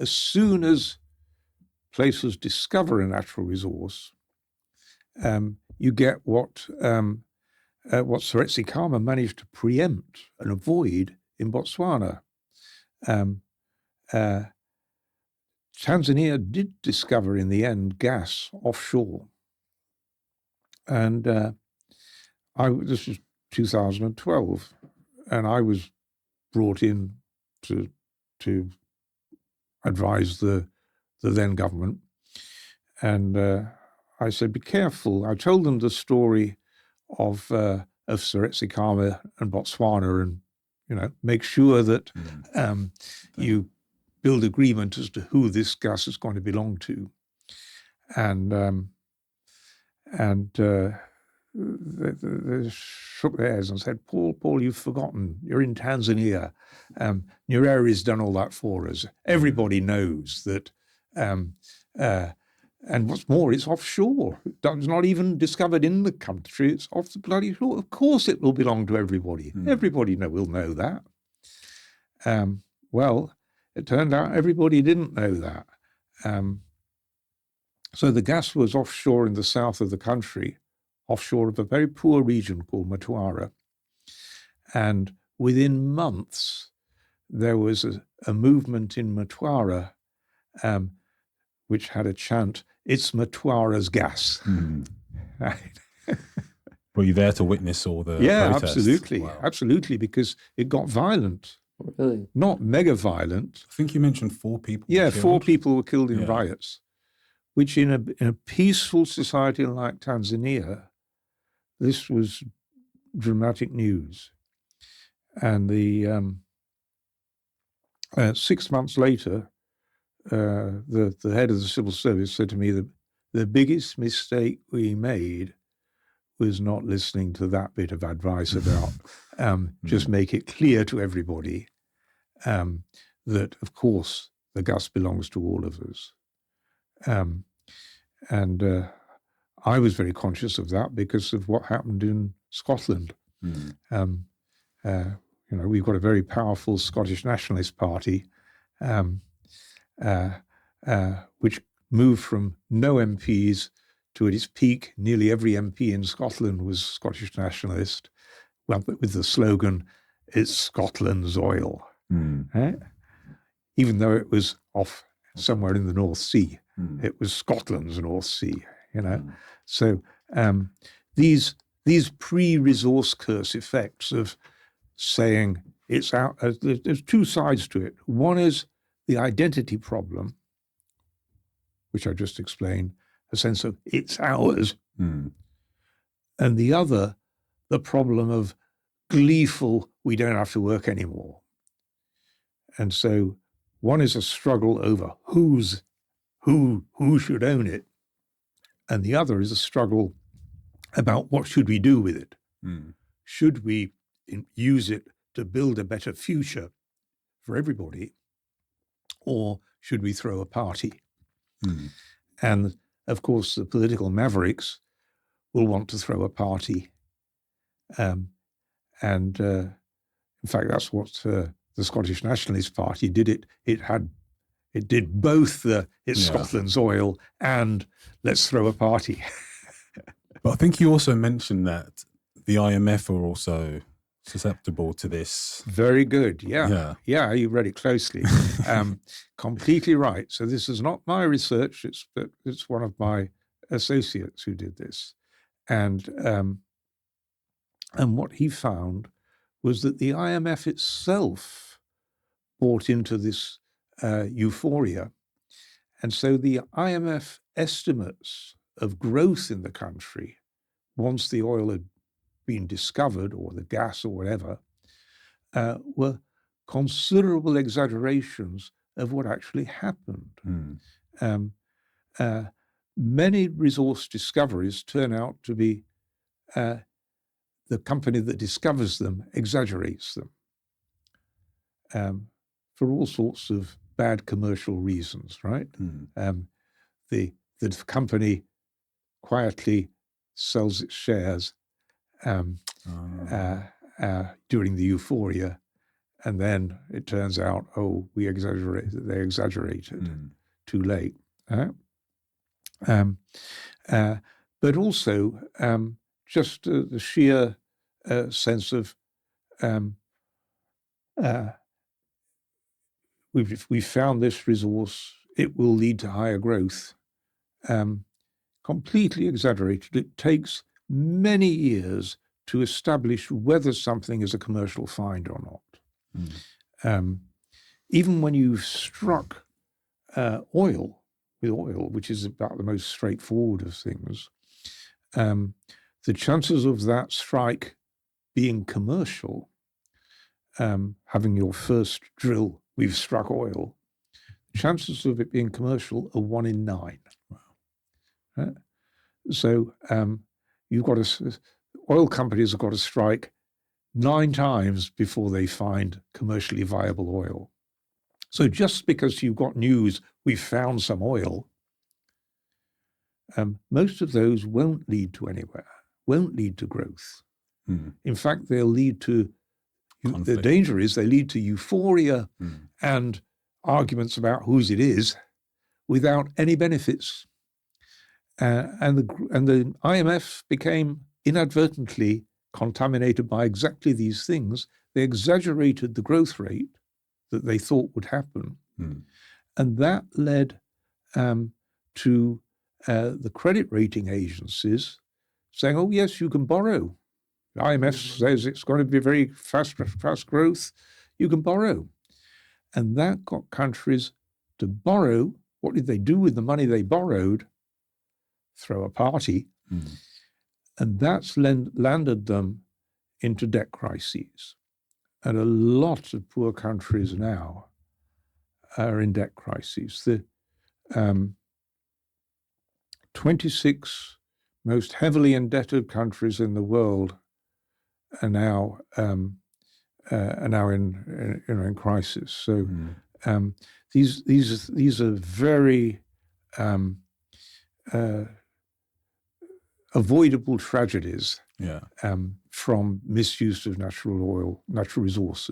as soon as places discover a natural resource, you get what Seretse Khama managed to preempt and avoid in Botswana. Tanzania did discover in the end gas offshore. And this was 2012, and I was brought in to advise the then government. And I said, be careful. I told them the story of Seretse Khama and Botswana, and make sure that you build agreement as to who this gas is going to belong to. And they shook their heads and said, Paul, you've forgotten. You're in Tanzania. Nyereri's done all that for us. Everybody knows that. And what's more, it's offshore. It's not even discovered in the country. It's off the bloody shore. Of course it will belong to everybody. Everybody will know that. Well, it turned out everybody didn't know that. So the gas was offshore in the south of the country, offshore of a very poor region called Mtwara. And within months, there was a movement in Mtwara which had a chant, "It's Mtwara's gas." Right? Were you there to witness all the protests? Absolutely. Wow. Absolutely, because it got violent. Really? Not mega violent. I think you mentioned 4 people were killed. 4 people were killed in riots, which in a peaceful society like Tanzania, this was dramatic news. And the 6 months later, the head of the civil service said to me that the biggest mistake we made was not listening to that bit of advice about just make it clear to everybody that, of course, the gas belongs to all of us. And I was very conscious of that because of what happened in Scotland. We've got a very powerful Scottish Nationalist Party, which moved from no MPs to, at its peak, nearly every MP in Scotland was Scottish Nationalist, with the slogan, "It's Scotland's oil." Right? Even though it was off somewhere in the North Sea, it was Scotland's North Sea. So these pre-resource curse effects of saying it's out. There's 2 sides to it. One is the identity problem, which I just explained, a sense of it's ours, and the other, the problem of gleeful, we don't have to work anymore. And so one is a struggle over who should own it, and the other is a struggle about what should we do with it. Should we use it to build a better future for everybody, or should we throw a party? And of course, the political mavericks will want to throw a party. In fact, that's what the Scottish Nationalist Party did. It did both it's Scotland's oil and let's throw a party. But I think you also mentioned that the IMF are also susceptible to this. Very good. Yeah, you read it closely. Completely right. So this is not my research. It's one of my associates who did this, and what he found was that the IMF itself bought into this euphoria, and so the IMF estimates of growth in the country once the oil had been discovered, or the gas or whatever, were considerable exaggerations of what actually happened. Many resource discoveries turn out to be the company that discovers them exaggerates them for all sorts of bad commercial reasons, right? The company quietly sells its shares during the euphoria, and then it turns out, oh, they exaggerated too late. But also just the sheer sense of we've found this resource, it will lead to higher growth. Completely exaggerated. It takes many years to establish whether something is a commercial find or not. Even when you've struck oil, which is about the most straightforward of things, the chances of that strike being commercial, having your first drill, we've struck oil, chances of it being commercial are 1 in 9. Wow. So you've got oil companies have got to strike 9 times before they find commercially viable oil. So just because you've got news, we've found some oil, most of those won't lead to anywhere, won't lead to growth. In fact, they'll lead to, the danger is they lead to euphoria and arguments about whose it is without any benefits. And the IMF became inadvertently contaminated by exactly these things. They exaggerated the growth rate that they thought would happen. And that led to the credit rating agencies saying, oh, yes, you can borrow. The IMF says it's going to be very fast growth. You can borrow. And that got countries to borrow. What did they do with the money they borrowed? Throw a party. And that's landed them into debt crises. And a lot of poor countries now are in debt crises. The 26 most heavily indebted countries in the world are now in crisis. So these are very avoidable tragedies from misuse of natural resources.